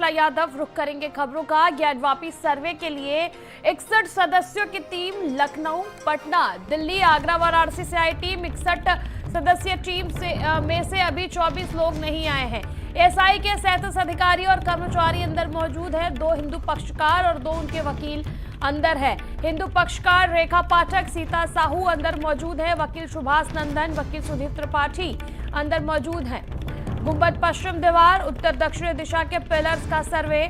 श्रृंखला यादव। रुख करेंगे खबरों का। ज्ञानवापी सर्वे के लिए 61 सदस्यों की टीम लखनऊ, पटना, दिल्ली, आगरा, वाराणसी से आई टीम। 61 सदस्यीय टीम में से अभी 24 लोग नहीं आए हैं। एएसआई के 37 अधिकारी और कर्मचारी अंदर मौजूद है। 2 हिंदू पक्षकार और 2 उनके वकील अंदर है। हिंदू पक्षकार रेखा पाठक, सीता साहू अंदर मौजूद है। वकील सुभाष नंदन, वकील सुधीर त्रिपाठी अंदर मौजूद हैं। गुंबद पश्चिम दीवार, उत्तर दक्षिण दिशा के पिलर्स का सर्वे,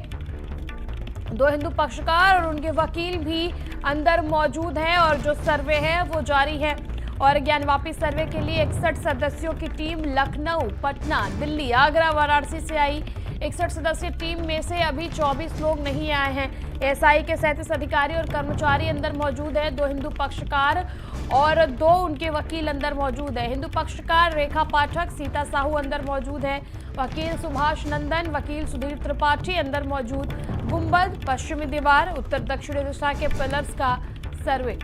2 हिंदू पक्षकार और उनके वकील भी अंदर मौजूद हैं और जो सर्वे है वो जारी है। और ज्ञानवापी सर्वे के लिए 61 सदस्यों की टीम लखनऊ, पटना, दिल्ली, आगरा, वाराणसी से आई। 61 सदस्यीय टीम में से अभी 24 लोग नहीं आए हैं। एएसआई के 37 अधिकारी और कर्मचारी अंदर मौजूद है। 2 हिंदू पक्षकार और 2 उनके वकील अंदर मौजूद है। हिंदू पक्षकार रेखा पाठक, सीता साहू अंदर मौजूद है। वकील सुभाष नंदन, वकील सुधीर त्रिपाठी अंदर मौजूद। गुंबद पश्चिमी दीवार, उत्तर दक्षिणी दिशा के पिलर्स का सर्वे।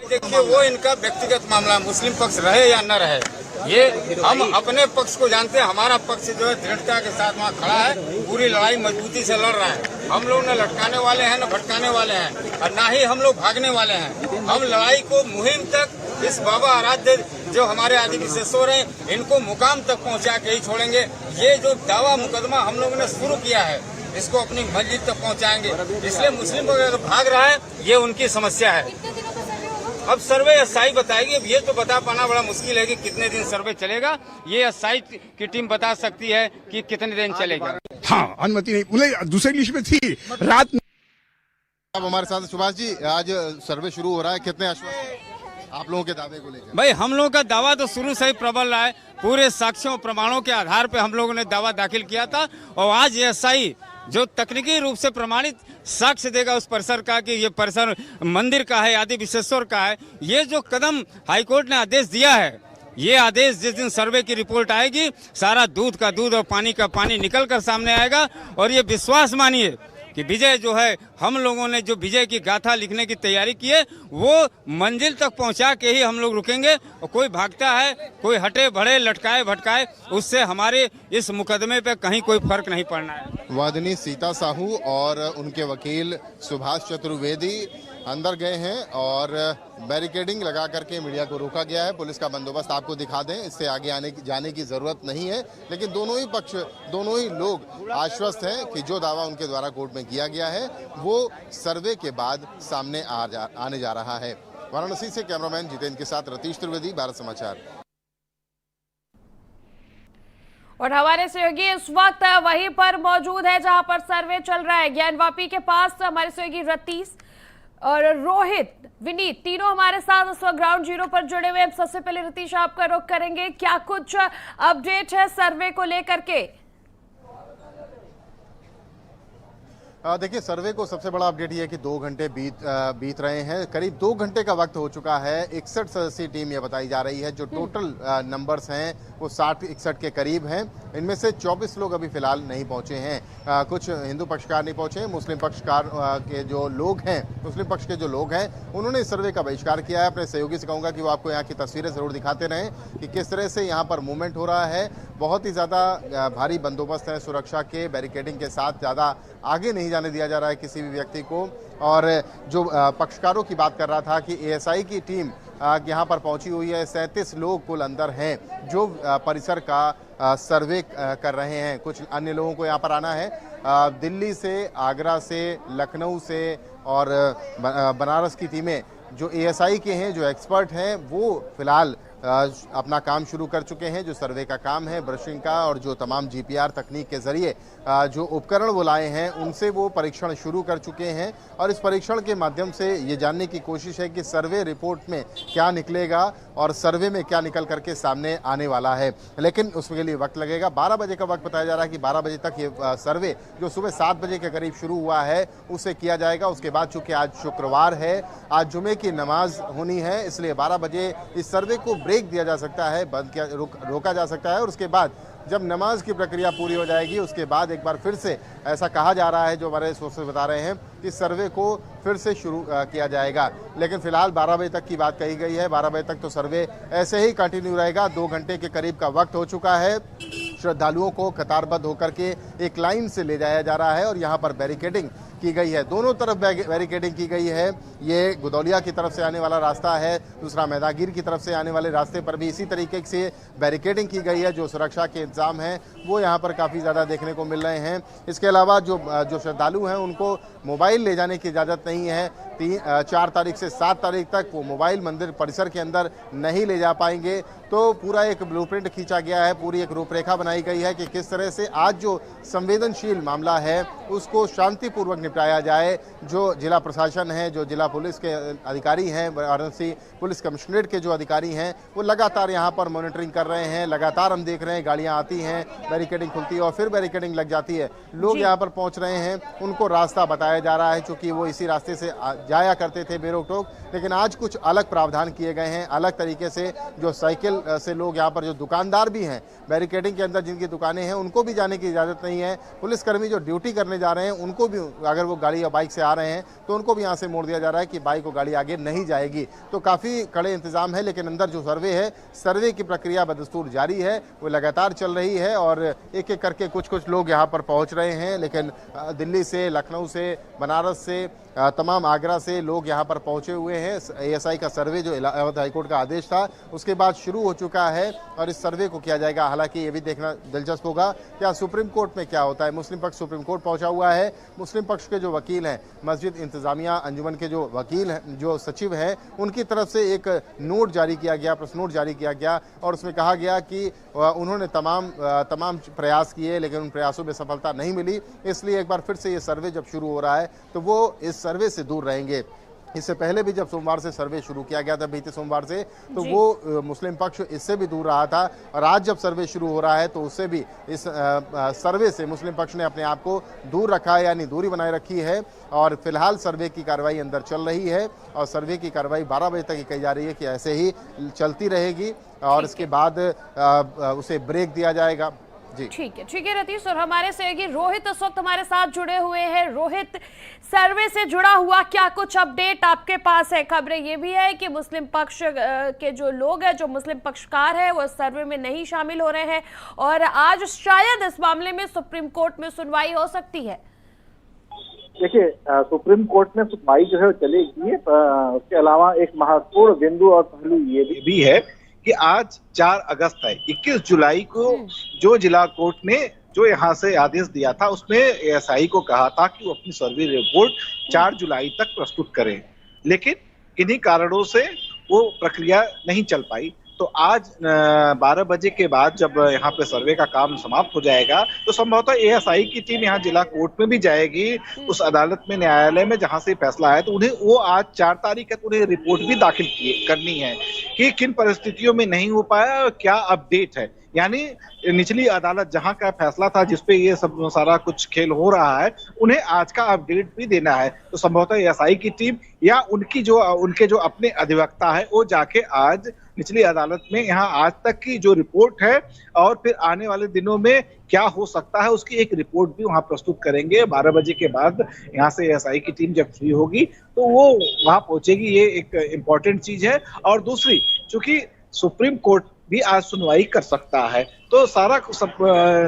देखिए, वो इनका व्यक्तिगत मामला, मुस्लिम पक्ष रहे या न रहे, ये हम अपने पक्ष को जानते हैं। हमारा पक्ष जो है दृढ़ता के साथ वहाँ खड़ा है, पूरी लड़ाई मजबूती से लड़ रहा है। हम लोग न लटकाने वाले हैं, न भटकाने वाले हैं और न ही हम लोग भागने वाले हैं। हम लड़ाई को मुहिम तक, इस बाबा आराध्य जो हमारे आदि विशेषज्ञ हैं, इनको मुकाम तक पहुँचा के ही छोड़ेंगे। ये जो दावा मुकदमा हम लोगों ने शुरू किया है, इसको अपनी मंजिल तक पहुँचाएंगे। इसलिए मुस्लिम अगर भाग रहा है, ये उनकी समस्या है। अब सर्वे एएसआई बताएगी। अब ये तो बता पाना बड़ा मुश्किल है कि कितने दिन सर्वे चलेगा। ये एएसआई की टीम बता सकती है कि कितने दिन चलेगा। हाँ, अनुमति नहीं, बोले दूसरी लिस्ट में थी रात। अब हमारे साथ सुभाष जी, आज सर्वे शुरू हो रहा है, कितने आश्वस्त आप लोगों के दावे को लेकर? भाई, हम लोगों का दावा तो शुरू से ही प्रबल रहा है। पूरे साक्ष्यों और प्रमाणों के आधार पर हम लोगों ने दावा दाखिल किया था और आज एएसआई जो तकनीकी रूप से प्रमाणित साक्ष्य देगा उस परिसर का कि ये परिसर मंदिर का है, आदि विशेषज्ञ का है। ये जो कदम हाईकोर्ट ने आदेश दिया है, ये आदेश जिस दिन सर्वे की रिपोर्ट आएगी, सारा दूध का दूध और पानी का पानी निकल कर सामने आएगा। और ये विश्वास मानिए कि विजय जो है, हम लोगों ने जो विजय की गाथा लिखने की तैयारी की है, वो मंजिल तक पहुंचा के ही हम लोग रुकेंगे। और कोई भागता है, कोई हटे बढ़े, लटकाए भटकाए, उससे हमारे इस मुकदमे पे कहीं कोई फर्क नहीं पड़ना है। वादिनी सीता साहू और उनके वकील सुभाष चतुर्वेदी अंदर गए हैं और बैरिकेडिंग लगा करके मीडिया को रोका गया है। पुलिस का बंदोबस्त आपको दिखा दें, इससे आगे जाने की जरूरत नहीं है। लेकिन दोनों ही पक्ष, दोनों ही लोग आश्वस्त हैं कि जो दावा उनके द्वारा कोर्ट में किया गया है वो सर्वे के बाद सामने आने जा रहा है। वाराणसी से कैमरामैन जितेंद्र के साथ रतीश त्रिवेदी, भारत समाचार। और हमारे सहयोगी इस वक्त वहीं पर मौजूद है जहां पर सर्वे चल रहा है। ज्ञानवापी के पास हमारे सहयोगी रतीश और रोहित, विनीत, तीनों हमारे साथ इस वक्त ग्राउंड जीरो पर जुड़े हुए हैं। सबसे पहले रतीश, आपका रुख करेंगे, क्या कुछ अपडेट है सर्वे को लेकर के? देखिए, सर्वे को सबसे बड़ा अपडेट ये है कि 2 घंटे बीत रहे हैं। करीब 2 घंटे का वक्त हो चुका है। 61 सदस्यीय टीम ये बताई जा रही है। जो टोटल नंबर्स हैं वो 60-61 के करीब हैं। इनमें से 24 लोग अभी फिलहाल नहीं पहुंचे हैं। कुछ हिंदू पक्षकार नहीं पहुंचे। मुस्लिम पक्षकार के जो लोग हैं, मुस्लिम पक्ष के जो लोग हैं, उन्होंने इस सर्वे का बहिष्कार किया है। अपने सहयोगी से कहूँगा कि वो आपको यहाँ की तस्वीरें जरूर दिखाते रहें कि किस तरह से यहाँ पर मूवमेंट हो रहा है। बहुत ही ज़्यादा भारी बंदोबस्त है, सुरक्षा के बैरिकेडिंग के साथ। ज़्यादा आगे नहीं जाने दिया जा रहा है किसी भी व्यक्ति को। और जो पक्षकारों की बात कर रहा था कि एएसआई की टीम यहाँ पर पहुंची हुई है। 37 लोग कुल अंदर हैं जो परिसर का सर्वे कर रहे हैं। कुछ अन्य लोगों को यहाँ पर आना है, दिल्ली से, आगरा से, लखनऊ से और बनारस की टीमें जो एएसआई के हैं, जो एक्सपर्ट हैं, वो फिलहाल अपना काम शुरू कर चुके हैं। जो सर्वे का काम है, ब्रशिंग का, और जो तमाम GPR तकनीक के जरिए जो उपकरण वो लाए हैं उनसे वो परीक्षण शुरू कर चुके हैं। और इस परीक्षण के माध्यम से ये जानने की कोशिश है कि सर्वे रिपोर्ट में क्या निकलेगा और सर्वे में क्या निकल करके सामने आने वाला है। लेकिन उसके लिए वक्त लगेगा। 12 बजे का वक्त बताया जा रहा है कि 12 बजे तक ये सर्वे जो सुबह 7 बजे के करीब शुरू हुआ है उसे किया जाएगा। उसके बाद चूंकि आज शुक्रवार है, आज जुमे की नमाज होनी है, इसलिए 12 बजे इस सर्वे को ब्रेक दिया जा सकता है, बंद किया रोका जा सकता है। और उसके बाद जब नमाज की प्रक्रिया पूरी हो जाएगी उसके बाद एक बार फिर से ऐसा कहा जा रहा है, जो हमारे सोर्सेज बता रहे हैं, कि सर्वे को फिर से शुरू किया जाएगा। लेकिन फिलहाल 12 बजे तक की बात कही गई है। 12 बजे तक तो सर्वे ऐसे ही कंटिन्यू रहेगा। 2 घंटे के करीब का वक्त हो चुका है। श्रद्धालुओं को कतारबद्ध होकर के एक लाइन से ले जाया जा रहा है और यहाँ पर बैरिकेडिंग की गई है। दोनों तरफ बैरिकेडिंग की गई है। ये गुदौलिया की तरफ से आने वाला रास्ता है, दूसरा मैदागिर की तरफ से आने वाले रास्ते पर भी इसी तरीके से बैरिकेडिंग की गई है। जो सुरक्षा के इंतजाम हैं वो यहाँ पर काफ़ी ज़्यादा देखने को मिल रहे हैं। इसके अलावा जो श्रद्धालु हैं उनको मोबाइल ले जाने की इजाज़त नहीं है। 4 तारीख से 7 तारीख तक वो मोबाइल मंदिर परिसर के अंदर नहीं ले जा पाएंगे। तो पूरा एक ब्लूप्रिंट खींचा गया है, पूरी एक रूपरेखा बनाई गई है कि किस तरह से आज जो संवेदनशील मामला है उसको शांतिपूर्वक निपटाया जाए। जो जिला प्रशासन है, जो जिला पुलिस के अधिकारी हैं, वाराणसी पुलिस कमिश्नरेट के जो अधिकारी हैं, वो लगातार यहाँ पर मॉनिटरिंग कर रहे हैं। लगातार हम देख रहे हैं गाड़ियाँ आती हैं, बैरिकेडिंग खुलती है और फिर बैरिकेडिंग लग जाती है। लोग यहाँ पर पहुँच रहे हैं, उनको रास्ता बताया जा रहा है, चूँकि वो इसी रास्ते से जाया करते थे बेरोक टोक। लेकिन आज कुछ अलग प्रावधान किए गए हैं, अलग तरीके से। जो साइकिल से लोग यहाँ पर, जो दुकानदार भी हैं बैरिकेडिंग के अंदर जिनकी दुकानें हैं, उनको भी जाने की इजाज़त नहीं है। पुलिसकर्मी जो ड्यूटी करने जा रहे हैं उनको भी, अगर वो गाड़ी या बाइक से आ रहे हैं तो उनको भी यहाँ से मोड़ दिया जा रहा है कि बाइक और गाड़ी आगे नहीं जाएगी। तो काफ़ी कड़े इंतजाम है। लेकिन अंदर जो सर्वे है, सर्वे की प्रक्रिया बदस्तूर जारी है, वो लगातार चल रही है और एक एक करके कुछ लोग यहाँ पर पहुँच रहे हैं। लेकिन दिल्ली से, लखनऊ से, बनारस से, तमाम आगरा से लोग यहाँ पर पहुँचे हुए हैं। ASI का सर्वे जो इलाहाबाद हाईकोर्ट का आदेश था उसके बाद शुरू हो चुका है और इस सर्वे को किया जाएगा। हालांकि ये भी देखना दिलचस्प होगा क्या सुप्रीम कोर्ट में क्या होता है। मुस्लिम पक्ष सुप्रीम कोर्ट पहुंचा हुआ है। मुस्लिम पक्ष के जो वकील हैं, मस्जिद इंतजामिया अंजुमन के जो वकील हैं, जो सचिव हैं, उनकी तरफ से एक नोट जारी किया गया, प्रेस नोट जारी किया गया और उसमें कहा गया कि उन्होंने तमाम प्रयास किए लेकिन उन प्रयासों में सफलता नहीं मिली। इसलिए एक बार फिर से ये सर्वे जब शुरू हो रहा है तो वो इस सर्वे से दूर रहेंगे। इससे पहले भी जब सोमवार से सर्वे शुरू किया गया था, बीते सोमवार से, तो वो मुस्लिम पक्ष इससे भी दूर रहा था। और आज जब सर्वे शुरू हो रहा है तो उससे भी इस सर्वे से मुस्लिम पक्ष ने अपने आप को दूर रखा है, यानी दूरी बनाए रखी है। और फिलहाल सर्वे की कार्रवाई अंदर चल रही है और सर्वे की कार्रवाई 12 बजे तक ही कही जा रही है कि ऐसे ही चलती रहेगी और इसके बाद उसे ब्रेक दिया जाएगा। ठीक है रतीश। और हमारे सहयोगी रोहित इस वक्त हमारे साथ जुड़े हुए हैं। रोहित, सर्वे से जुड़ा हुआ क्या कुछ अपडेट आपके पास है? खबरें ये भी है कि मुस्लिम पक्ष के जो लोग हैं, जो मुस्लिम पक्षकार हैं, वो सर्वे में नहीं शामिल हो रहे हैं और आज शायद इस मामले में सुप्रीम कोर्ट में सुनवाई हो सकती है। देखिए, सुप्रीम कोर्ट में सुनवाई जो है चलेगी। उसके अलावा एक महत्वपूर्ण बिंदु और पहलू ये भी है कि आज 4 अगस्त है। 21 जुलाई को जो जिला कोर्ट ने जो यहाँ से आदेश दिया था उसमें ASI को कहा था कि वो अपनी सर्वे रिपोर्ट 4 जुलाई तक प्रस्तुत करें, लेकिन किन्हीं कारणों से वो प्रक्रिया नहीं चल पाई। तो आज 12 बजे के बाद जब यहाँ पे सर्वे का काम समाप्त हो जाएगा तो संभवतः ASI की टीम यहाँ जिला कोर्ट में भी जाएगी, उस अदालत में, न्यायालय में जहाँ से फैसला आया। तो उन्हें वो आज 4 तारीख तक उन्हें रिपोर्ट भी दाखिल करनी है कि किन परिस्थितियों में नहीं हो पाया और क्या अपडेट है। यानी निचली अदालत जहां का फैसला था जिसपे ये सब सारा कुछ खेल हो रहा है, उन्हें आज का अपडेट भी देना है। तो संभवतः ASI की टीम या उनके जो अपने अधिवक्ता है वो जाके आज निचली अदालत में यहाँ आज तक की जो रिपोर्ट है और फिर आने वाले दिनों में क्या हो सकता है उसकी एक रिपोर्ट भी वहाँ प्रस्तुत करेंगे। 12 बजे के बाद यहाँ से ASI की टीम जब फ्री होगी तो वो वहाँ पहुंचेगी। ये एक इम्पोर्टेंट चीज है। और दूसरी, चूंकि सुप्रीम कोर्ट भी आज सुनवाई कर सकता है तो सारा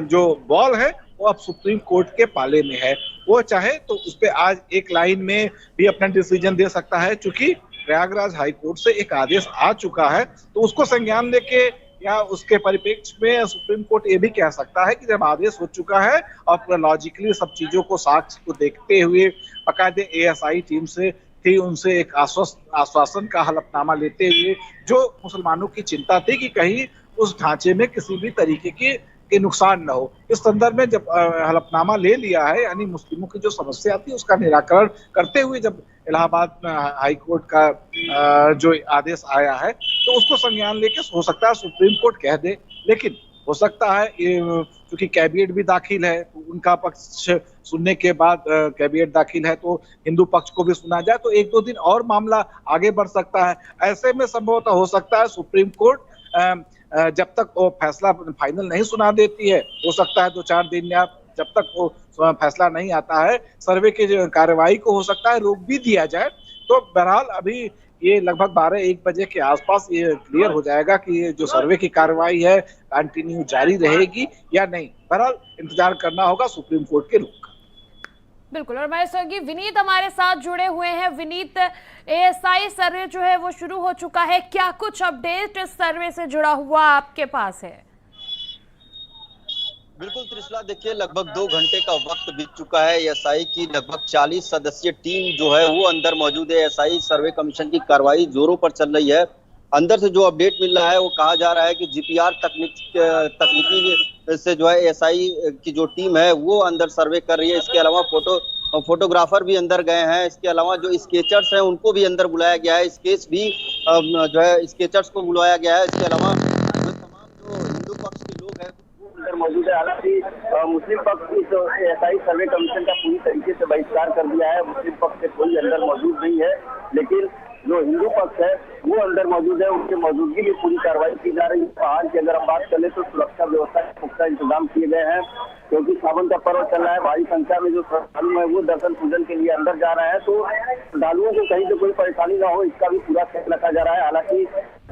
जो बॉल है वो अब सुप्रीम कोर्ट के पाले में है। वो चाहे तो उस पर आज एक लाइन में भी अपना डिसीजन दे सकता है। चूंकि प्रयागराज हाई कोर्ट से एक आदेश आ चुका है तो उसको संज्ञान लेके या उसके परिप्रेक्ष्य में सुप्रीम कोर्ट ये भी कह सकता है कि जब आदेश हो चुका है और लॉजिकली सब चीजों को, साक्ष्य को देखते हुए बाकायदे ASI टीम से थी उनसे एक आश्वासन का हलफनामा लेते हुए, जो मुसलमानों की चिंता थी कि कहीं उस ढांचे में किसी भी तरीके के नुकसान न हो। इस संदर्भ में जब हलफनामा ले लिया है, यानी मुस्लिमों की जो समस्या थी उसका निराकरण करते हुए जब इलाहाबाद हाई कोर्ट का जो आदेश आया है, तो उसको संज्ञान लेके हो सकता है सुप्रीम कोर्ट कह दे, लेकिन हो सकता है क्योंकि कैबिनेट भी दाखिल है, तो उनका पक्ष सुनने के बाद कैबिनेट दाखिल है तो हिंदू पक्ष को भी सुना जाए, तो 1-2 दिन और मामला आगे बढ़ सकता है। ऐसे में संभवतः हो सकता है सुप्रीम कोर्ट जब तक वो फैसला फाइनल नहीं सुना देती है, हो सकता है 2-4 दिन या जब तक वो फैसला नहीं आता है, सर्वे की कार्रवाई को हो सकता है रोक भी दिया जाए। तो बहरहाल अभी ये लगभग 12-1 बजे के आसपास ये क्लियर हो जाएगा कि ये जो सर्वे की कार्रवाई है कंटिन्यू जारी रहेगी या नहीं। बहरहाल इंतजार करना होगा सुप्रीम कोर्ट के रुख का। बिल्कुल, और हमारे सहयोगी विनीत हमारे साथ जुड़े हुए हैं। विनीत, एएसआई सर्वे जो है वो शुरू हो चुका है, क्या कुछ अपडेट इस सर्वे से जुड़ा हुआ आपके पास है? बिल्कुल त्रिशला, देखिए लगभग 2 घंटे का वक्त बीत चुका है। एएसआई की लगभग 40 सदस्यीय टीम जो है वो अंदर मौजूद है। एएसआई सर्वे कमीशन की कार्रवाई जोरों पर चल रही है। अंदर से जो अपडेट मिल रहा है वो कहा जा रहा है कि जीपीआर तकनीकी से जो है एएसआई की जो टीम है वो अंदर सर्वे कर रही है। इसके अलावा फोटोग्राफर भी अंदर गए हैं। इसके अलावा जो स्केचर्स हैं उनको भी अंदर बुलाया गया है। स्केच भी जो है स्केचर्स को बुलाया गया है। इसके अलावा तमाम जो हिंदू पक्ष के लोग हैं अंदर मौजूद है। हालांकि मुस्लिम पक्ष इस एएसआई सर्वे कमीशन का पूरी तरीके से बहिष्कार कर दिया है। मुस्लिम पक्ष से कोई अंदर मौजूद नहीं है, लेकिन जो हिंदू पक्ष है वो अंदर मौजूद है। उनकी मौजूदगी में पूरी कार्रवाई की जा रही है। पहाड़ की अगर हम बात करें तो सुरक्षा व्यवस्था के पुख्ता इंतजाम किए गए हैं, क्योंकि सावन का पर्व चल रहा है। भारी संख्या में जो श्रद्धालु है वो दर्शन पूजन के लिए अंदर जा रहे हैं, तो श्रद्धालुओं को कहीं से कोई परेशानी ना हो इसका भी पूरा ख्याल रखा जा रहा है। हालांकि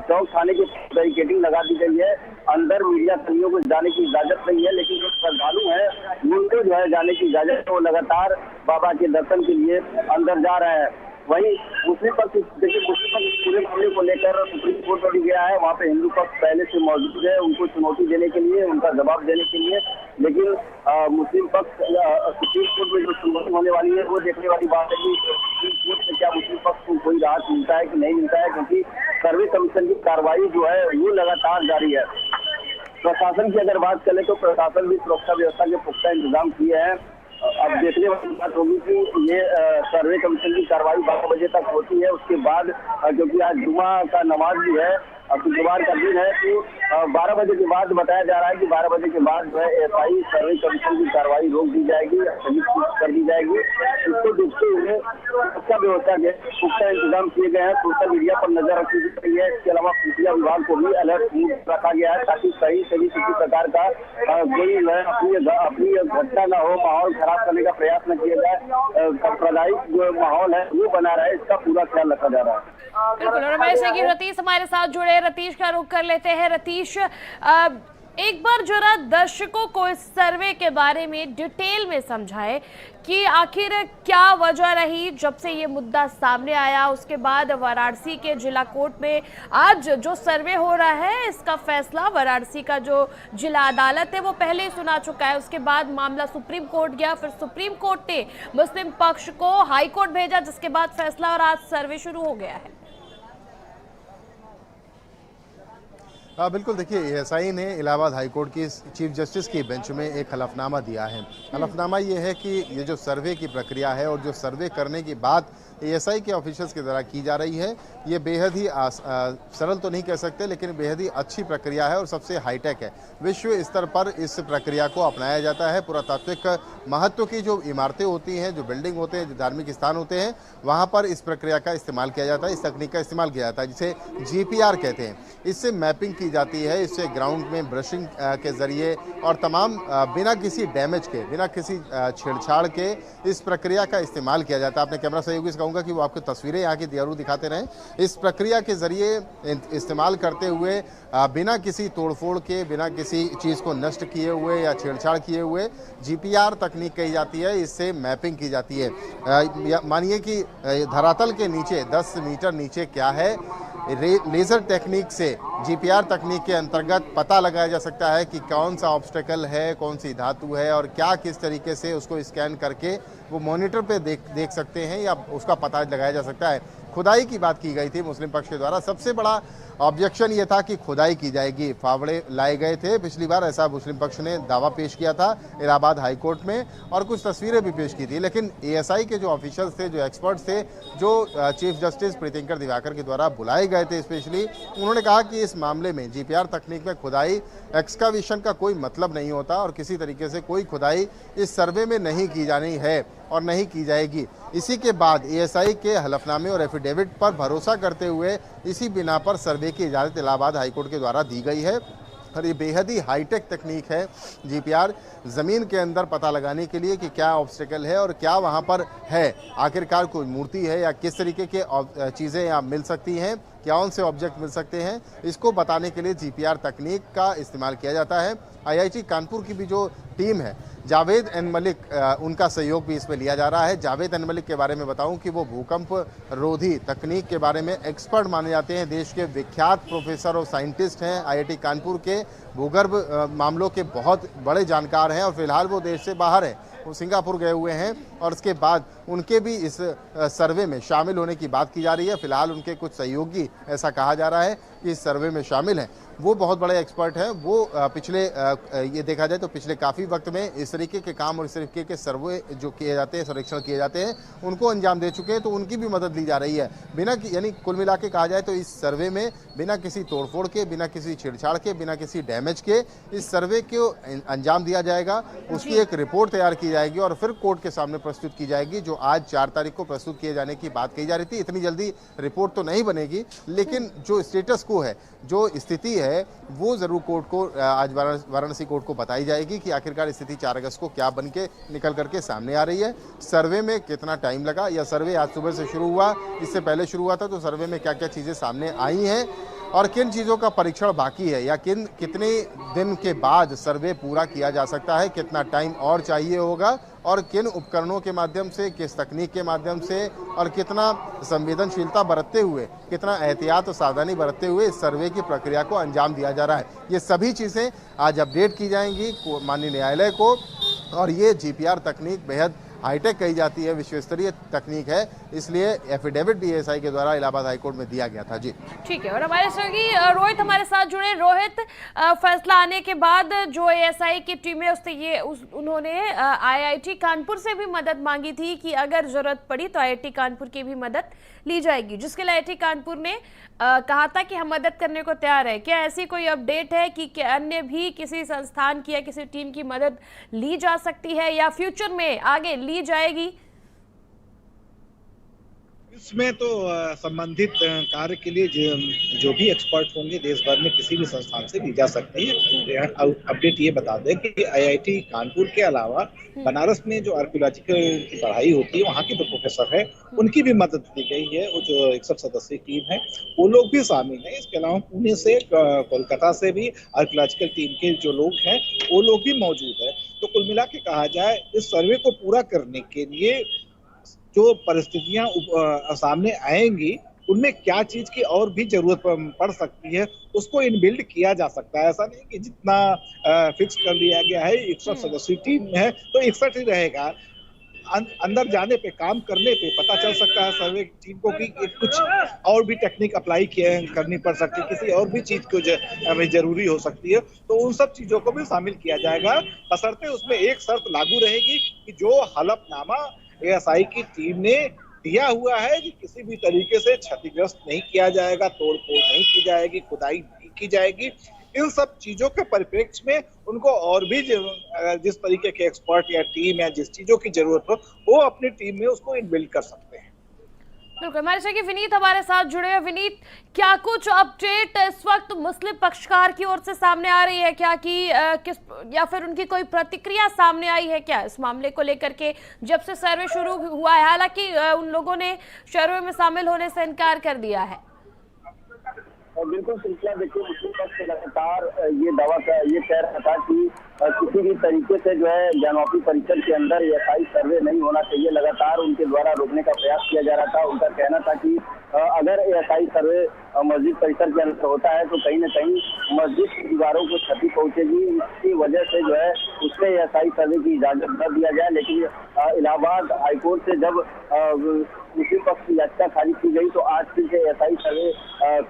चौक थाने की बैरिकेडिंग लगा दी गई है। अंदर मीडिया कर्मियों को जाने की इजाजत नहीं है, लेकिन जो श्रद्धालु है उनको जो है जाने की इजाजत है। वो लगातार बाबा के दर्शन के लिए अंदर जा रहे हैं। वहीं मुस्लिम पक्ष, देखिए मुस्लिम पक्ष पूरे मामले को लेकर सुप्रीम कोर्ट में भी गया है। वहाँ पे हिंदू पक्ष पहले से मौजूद है उनको चुनौती देने के लिए, उनका जवाब देने के लिए, लेकिन मुस्लिम पक्ष सुप्रीम कोर्ट में जो सुनवाई होने वाली है वो देखने वाली बात है कि सुप्रीम कोर्ट में क्या मुस्लिम पक्ष को कोई राहत मिलता है कि नहीं मिलता है, क्योंकि सर्वे कमीशन की कार्रवाई जो है वो लगातार जारी है। प्रशासन की अगर बात करें तो प्रशासन भी सुरक्षा व्यवस्था के पुख्ता इंतजाम किए हैं। अब देखने वाली बात होगी कि ये सर्वे कमीशन की कार्रवाई 12 बजे तक होती है। उसके बाद क्योंकि आज जुमा का नमाज भी है, अब शुक्रवार का दिन है, तो 12 बजे के बाद बताया जा रहा है कि 12 बजे के बाद जो है एएसआई सर्वे कमीशन की कार्रवाई रोक दी जाएगी, कर दी जाएगी। इसको देखते हुए सुरक्षा व्यवस्था के पुख्ता इंतजाम किए गए हैं। सोशल मीडिया पर नजर रखी गई है। इसके अलावा खुफिया विभाग को भी अलर्ट रखा गया है, ताकि कहीं से भी किसी प्रकार का कोई अपनी घटना न हो, माहौल खराब करने का प्रयास न किया जाए। सांप्रदायिक जो माहौल है वो बना रहे, इसका पूरा ख्याल रखा जा रहा है। बिल्कुल, और हमारे सहयोगी रतीश हमारे साथ जुड़े। रतीश का रुख कर लेते हैं। रतीश, एक बार जरा दर्शकों को इस सर्वे के बारे में डिटेल में समझाएं कि आखिर क्या वजह रही जब से ये मुद्दा सामने आया। उसके बाद वाराणसी के जिला कोर्ट में आज जो सर्वे हो रहा है इसका फैसला वाराणसी का जो जिला अदालत है वो पहले ही सुना चुका है। उसके बाद मामला सुप्रीम कोर्ट गया, फिर सुप्रीम कोर्ट ने मुस्लिम पक्ष को हाई कोर्ट भेजा, जिसके बाद फैसला और आज सर्वे शुरू हो गया है। बिल्कुल, देखिए एएसआई ने इलाहाबाद हाईकोर्ट की चीफ जस्टिस की बेंच में एक हलफनामा दिया है। हलफनामा ये है कि ये जो सर्वे की प्रक्रिया है और जो सर्वे करने की बात एएसआई के ऑफिसर्स के द्वारा की जा रही है, ये बेहद ही सरल तो नहीं कह सकते, लेकिन बेहद ही अच्छी प्रक्रिया है और सबसे हाईटेक है। विश्व स्तर पर इस प्रक्रिया को अपनाया जाता है। पुरातात्विक महत्व की जो इमारतें होती हैं, जो बिल्डिंग होते हैं, जो धार्मिक स्थान होते हैं, वहाँ पर इस प्रक्रिया का इस्तेमाल किया जाता है, इस तकनीक का इस्तेमाल किया जाता है, जिसे जीपीआर कहते हैं। इससे मैपिंग की जाती है, इससे ग्राउंड में ब्रशिंग के जरिए और तमाम बिना किसी डैमेज के, बिना किसी छेड़छाड़ के इस प्रक्रिया का इस्तेमाल किया जाता है। अपने कैमरा सहयोगी से कहूँगा कि वो आपको तस्वीरें यहाँ की जरूर दिखाते रहें। इस प्रक्रिया के जरिए इस्तेमाल करते हुए बिना किसी तोड़फोड़ के, बिना किसी चीज़ को नष्ट किए हुए या छेड़छाड़ किए हुए जीपीआर तकनीक कही जाती है, इससे मैपिंग की जाती है। मानिए कि धरातल के नीचे 10 मीटर नीचे क्या है, लेजर टेक्निक से, जीपीआर तकनीक के अंतर्गत पता लगाया जा सकता है कि कौन सा ऑब्स्टेकल है, कौन सी धातु है और क्या किस तरीके से उसको स्कैन करके वो मॉनिटर पे देख सकते हैं या उसका पता लगाया जा सकता है। खुदाई की बात की गई थी मुस्लिम पक्ष के द्वारा। सबसे बड़ा ऑब्जेक्शन ये था कि खुदाई की जाएगी, फावड़े लाए गए थे। पिछली बार ऐसा मुस्लिम पक्ष ने दावा पेश किया था इलाहाबाद हाई कोर्ट में और कुछ तस्वीरें भी पेश की थी, लेकिन एएसआई के जो ऑफिसर्स थे, जो एक्सपर्ट्स थे, जो चीफ जस्टिस प्रीतिंकर दिवाकर के द्वारा बुलाए गए थे स्पेशली, उन्होंने कहा कि इस मामले में जीपीआर तकनीक में खुदाई, एक्सकावेशन का कोई मतलब नहीं होता और किसी तरीके से कोई खुदाई इस सर्वे में नहीं की जानी है और नहीं की जाएगी। इसी के बाद एएसआई के हलफनामे और एफिडेविट पर भरोसा करते हुए इसी बिना पर सर्वे की इजाज़त इलाहाबाद हाईकोर्ट के द्वारा दी गई है। और ये बेहद ही हाईटेक तकनीक है जीपीआर, ज़मीन के अंदर पता लगाने के लिए कि क्या ऑब्स्टेकल है और क्या वहाँ पर है, आखिरकार कोई मूर्ति है या किस तरीके के चीज़ें यहाँ मिल सकती हैं, कौन से ऑब्जेक्ट मिल सकते हैं, इसको बताने के लिए जीपीआर तकनीक का इस्तेमाल किया जाता है। आईआईटी कानपुर की भी जो टीम है, जावेद एन मलिक, उनका सहयोग भी इसमें लिया जा रहा है। जावेद एन मलिक के बारे में बताऊं कि वो भूकंप रोधी तकनीक के बारे में एक्सपर्ट माने जाते हैं, देश के विख्यात प्रोफेसर और साइंटिस्ट हैं, आईआईटी कानपुर के भूगर्भ मामलों के बहुत बड़े जानकार हैं और फिलहाल वो देश से बाहर हैं, वो सिंगापुर गए हुए हैं और उसके बाद उनके भी इस सर्वे में शामिल होने की बात की जा रही है। फिलहाल उनके कुछ सहयोगी, ऐसा कहा जा रहा है कि इस सर्वे में शामिल हैं, वो बहुत बड़े एक्सपर्ट हैं। वो पिछले ये देखा जाए तो पिछले काफ़ी वक्त में इस तरीके के काम और इस तरीके के सर्वे जो किए जाते हैं, सर्वेक्षण किए जाते हैं, उनको अंजाम दे चुके हैं, तो उनकी भी मदद ली जा रही है। बिना यानी कुल मिला के कहा जाए तो इस सर्वे में बिना किसी तोड़फोड़ के, बिना किसी छेड़छाड़ के, बिना किसी डैमेज के इस सर्वे को अंजाम दिया जाएगा। उसकी एक रिपोर्ट तैयार की जाएगी और फिर कोर्ट के सामने प्रस्तुत की जाएगी, जो आज 4 तारीख को प्रस्तुत किए जाने की बात कही जा रही थी। इतनी जल्दी रिपोर्ट तो नहीं बनेगी, लेकिन जो स्टेटस को है, जो स्थिति है, वो जरूर कोर्ट को आज वाराणसी कोर्ट को बताई जाएगी कि आखिरकार स्थिति 4 अगस्त को क्या बन के निकल करके सामने आ रही है। सर्वे में कितना टाइम लगा, या सर्वे आज सुबह से शुरू हुआ, इससे पहले शुरू हुआ था, तो सर्वे में क्या क्या चीज़ें सामने आई हैं और किन चीज़ों का परीक्षण बाकी है, या कितने दिन के बाद सर्वे पूरा किया जा सकता है, कितना टाइम और चाहिए होगा और किन उपकरणों के माध्यम से, किस तकनीक के माध्यम से और कितना संवेदनशीलता बरतते हुए, कितना एहतियात और सावधानी बरतते हुए इस सर्वे की प्रक्रिया को अंजाम दिया जा रहा है। ये सभी चीज़ें आज अपडेट की जाएंगी माननीय न्यायालय को। और ये जीपीआर तकनीक बेहद हाईटेक कही जाती है, विश्व स्तरीय तकनीक है, इसलिए एफिडेविट भी एएसआई के द्वारा इलाहाबाद हाईकोर्ट में दिया गया था। जी ठीक है। और हमारे सहयोगी रोहित हमारे साथ जुड़े। रोहित, फैसला आने के बाद जो एएसआई की टीम है उन्होंने आईआईटी कानपुर से भी मदद मांगी थी कि अगर जरूरत पड़ी तो आईआईटी कानपुर की भी मदद ली जाएगी, जिसके लिए आईआईटी कानपुर ने कहा था कि हम मदद करने को तैयार है। क्या ऐसी कोई अपडेट है कि अन्य भी किसी संस्थान की या किसी टीम की मदद ली जा सकती है या फ्यूचर में आगे ली जाएगी? इसमें तो संबंधित कार्य के लिए जो भी एक्सपर्ट होंगे देश भर में किसी भी संस्थान से ली जा सकती है। अपडेट ये बता दें कि आईआईटी कानपुर के अलावा बनारस में जो आर्कियोलॉजिकल की पढ़ाई होती है, वहाँ के जो प्रोफेसर है, उनकी भी मदद दी गई है। वो जो 61 सदस्यीय टीम है, वो लोग भी शामिल हैं। इसके अलावा पुणे से, कोलकाता से भी आर्कियोलॉजिकल टीम के जो लोग हैं, वो लोग भी मौजूद है। तो कुल मिला के कहा जाए, इस सर्वे को पूरा करने के लिए जो परिस्थितियां सामने आएंगी, उनमें क्या चीज की और भी जरूरत पड़ सकती है, उसको इनबिल्ड किया जा सकता है। ऐसा नहीं कि जितना फिक्स कर दिया गया है, 61 सदस्यीय टीम है तो 61 ही रहेगा। अंदर जाने पे, काम करने पे पता चल सकता है सर्वे टीम को कि कुछ और भी टेक्निक अप्लाई करनी पड़ सकती है, किसी और भी चीज को हमें जरूरी हो सकती है, तो उन सब चीजों को भी शामिल किया जाएगा। बशर्ते उसमें एक शर्त लागू रहेगी कि जो हलफनामा एएसआई की टीम ने दिया हुआ है कि किसी भी तरीके से क्षतिग्रस्त नहीं किया जाएगा, तोड़फोड़ नहीं की जाएगी, खुदाई नहीं की जाएगी। इन सब चीजों के परिप्रेक्ष्य में उनको और भी जिस तरीके के एक्सपर्ट या टीम या जिस चीजों की जरूरत हो, वो अपनी टीम में उसको इनबिल्ड कर सकते हैं। बिल्कुल। हमारे साथ विनीत हमारे साथ जुड़े हैं। विनीत, क्या कुछ अपडेट इस वक्त मुस्लिम पक्षकार की ओर से सामने आ रही है क्या, कि किस या फिर उनकी कोई प्रतिक्रिया सामने आई है क्या इस मामले को लेकर के, जब से सर्वे शुरू हुआ है? हालांकि उन लोगों ने सर्वे में शामिल होने से इनकार कर दिया है। बिल्कुल सिलसिला देखिए, मुस्लिम पक्ष लगातार ये कह रहा था कि किसी भी तरीके से जो है ज्ञानवापी परिसर के अंदर एएसआई सर्वे नहीं होना चाहिए। लगातार उनके द्वारा रोकने का प्रयास किया जा रहा था। उनका कहना था कि अगर एएसआई सर्वे मस्जिद परिसर के अंदर होता है तो कहीं न कहीं मस्जिद की दीवारों को क्षति पहुंचेगी। इसकी वजह से जो है उसमें एएसआई सर्वे की इजाजत न दिया जाए। लेकिन इलाहाबाद हाईकोर्ट से जब मुस्लिम पक्ष की याचिका खारिज की गई तो आज फिर से एएसआई सर्वे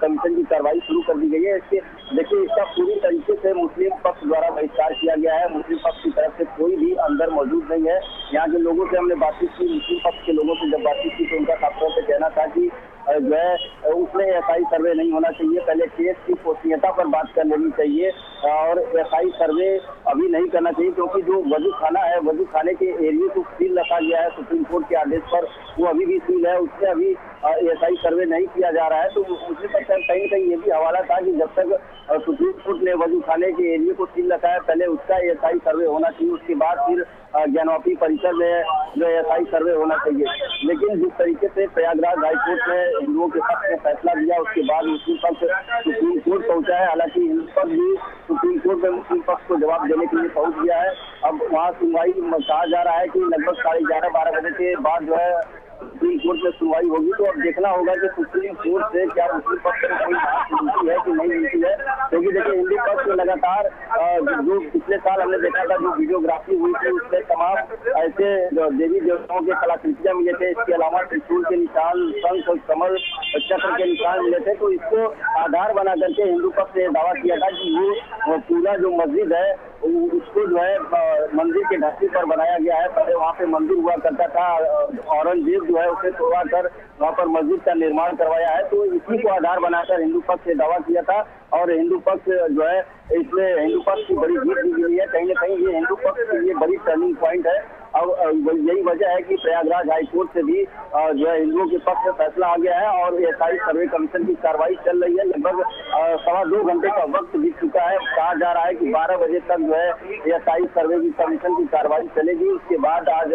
कमीशन की कार्रवाई शुरू कर दी गई है। इसके देखिए इसका पूरी तरीके से मुस्लिम पक्ष द्वारा बहिष्कार किया गया है। मुस्लिम पक्ष की तरफ से कोई भी अंदर मौजूद नहीं है। यहाँ के लोगों से हमने बातचीत की, मुस्लिम पक्ष के लोगों से जब बातचीत की तो उनका साफ तौर पर कहना था कि जो है उसमें एएसआई सर्वे नहीं होना चाहिए, पहले केस की गोपनीयता पर बात कर लेनी चाहिए और एएसआई सर्वे अभी नहीं करना चाहिए, क्योंकि जो वजू खाना है, वजू खाने के एरिया को सील रखा गया है सुप्रीम कोर्ट के आदेश पर, वो अभी भी सील है, उसमें अभी एएसआई सर्वे नहीं किया जा रहा है। तो उसमें तक कहीं न कहीं ये भी हवाला था कि जब तक सुप्रीम कोर्ट ने वजू खाने के एरिया को सील रखा है, पहले उसका एएसआई सर्वे होना चाहिए, उसके बाद फिर ज्ञानवापी परिसर में जो एएसआई सर्वे होना चाहिए। लेकिन जिस तरीके से प्रयागराज हाईकोर्ट ने हिंदुओं के पक्ष में फैसला दिया, उसके बाद मुस्लिम पक्ष सुप्रीम कोर्ट पहुंचा है। हालांकि हिंदू पक्ष भी सुप्रीम कोर्ट में मुस्लिम पक्ष को जवाब देने के लिए पहुंच गया है। अब वहाँ सुनवाई कहा जा रहा है कि लगभग 11:30-12 बजे के बाद जो है सुप्रीम कोर्ट में सुनवाई होगी। तो अब देखना होगा कि सुप्रीम कोर्ट से क्या मुस्लिम पक्ष को कोई बात मिलती है कि नहीं मिलती है, क्योंकि देखिए हिंदू पक्ष लगातार जो पिछले साल हमने देखा था जो वीडियोग्राफी हुई थी उसमें तमाम ऐसे देवी देवताओं के कलाकृतियां मिले थे, इसके अलावा त्रिशूल के निशान, शंख, कमल, चक्र के निशान मिले थे। तो इसको आधार बना करके हिंदू पक्ष ने दावा किया था कि वो पूरा जो मस्जिद है उसको जो है मंदिर के ढांचे पर बनाया गया है। पहले वहाँ पे मंदिर हुआ करता था, औरंगजेब जो है उसे तोड़वा कर वहाँ पर मस्जिद का निर्माण करवाया है। तो इसी को आधार बनाकर हिंदू पक्ष ने दावा किया था और हिंदू पक्ष जो है इसमें हिंदू पक्ष की बड़ी जीत दी गई है। कहीं न कहीं ये हिंदू पक्ष के लिए बड़ी टर्निंग पॉइंट है। अब यही वजह है कि प्रयागराज हाईकोर्ट से भी जो है हिंदुओं के पक्ष में फैसला आ गया है और एएसआई सर्वे कमीशन की कार्रवाई चल रही है। लगभग 2.25 घंटे का वक्त बीत चुका है। कहा जा रहा है कि 12 बजे तक जो है एएसआई सर्वे की कमीशन की कार्रवाई चलेगी। उसके बाद आज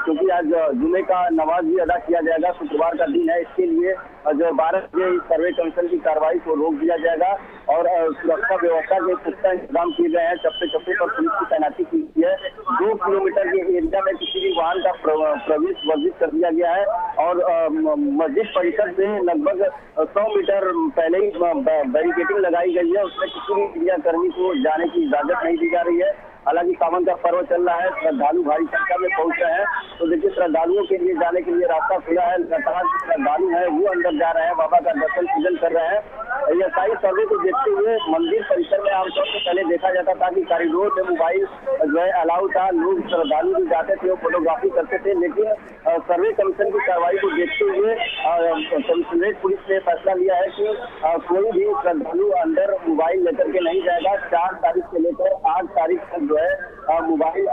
क्योंकि आज जुमे का नमाज भी अदा किया जाएगा, शुक्रवार का दिन है, इसके लिए जो 12 बजे इस सर्वे कमीशन की कार्रवाई को रोक दिया जाएगा और सुरक्षा व्यवस्था के पुख्ता इंतजाम किए गए हैं। चप्पे चप्पे पर पुलिस की तैनाती की गई है। 2 किलोमीटर के एरिया में किसी भी वाहन का प्रवेश वर्जित कर दिया गया है और मस्जिद परिसर से लगभग 100 मीटर पहले ही बैरिकेडिंग लगाई गई है। उसमें किसी भी मीडिया कर्मी को जाने की इजाजत नहीं दी जा रही है। हालांकि सावन का पर्व चल रहा है, श्रद्धालु भारी संख्या में पहुंच रहे हैं। तो देखिए श्रद्धालुओं के लिए जाने के लिए रास्ता खुला है। लगातार श्रद्धालु है वो अंदर जा रहे हैं, बाबा का दर्शन पूजन कर रहे हैं। एएसआई सर्वे को देखते हुए मंदिर परिसर में आमतौर पर पहले देखा जाता था कि कॉरिडोर में मोबाइल जो है अलाउ था, लोग श्रद्धालु भी जाते थे, वो फोटोग्राफी करते थे। लेकिन सर्वे कमीशन की कार्रवाई को देखते हुए कमिश्नरेट पुलिस ने फैसला लिया है कि कोई भी श्रद्धालु अंदर मोबाइल लेकर के नहीं जाएगा। 4 तारीख से लेकर 8 तारीख तक जो है मोबाइल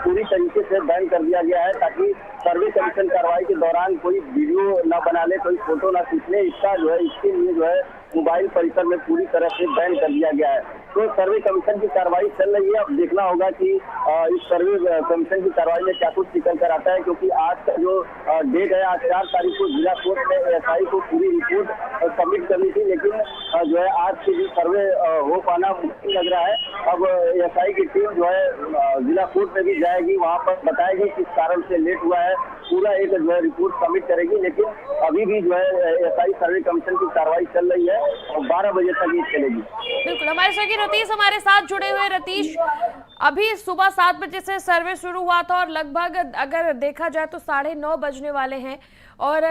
पूरी तरीके से बैन कर दिया गया है, ताकि सर्वे कमीशन कार्रवाई के दौरान कोई वीडियो न बना ले, कोई फोटो न खींच ले। इसका जो है इसके लिए जो है मोबाइल परिसर में पूरी तरह से बैन कर दिया गया है। तो सर्वे कमीशन की कार्रवाई चल रही है। अब देखना होगा कि इस सर्वे कमीशन की कार्रवाई में क्या कुछ निकल कर आता है, क्योंकि आज का जो डेट है, आज 4 तारीख को जिला कोर्ट में एएसआई को पूरी रिपोर्ट सबमिट करनी थी, लेकिन जो है आज के दिन सर्वे हो पाना मुश्किल लग रहा है। अब एएसआई की टीम जो है जिला कोर्ट में भी जाएगी, वहाँ पर बताएगी किस कारण से लेट हुआ है, पूरा एक जो है रिपोर्ट सबमिट करेगी। लेकिन अभी भी जो है एएसआई सर्वे कमीशन की कार्रवाई चल रही है और 12 बजे तक ये चलेगी। बिल्कुल, हमारे सहयोगी रतीश हमारे साथ जुड़े हुए। रतीश, अभी सुबह 7 बजे से सर्वे शुरू हुआ था और लगभग अगर देखा जाए तो 9:30 बजने वाले हैं और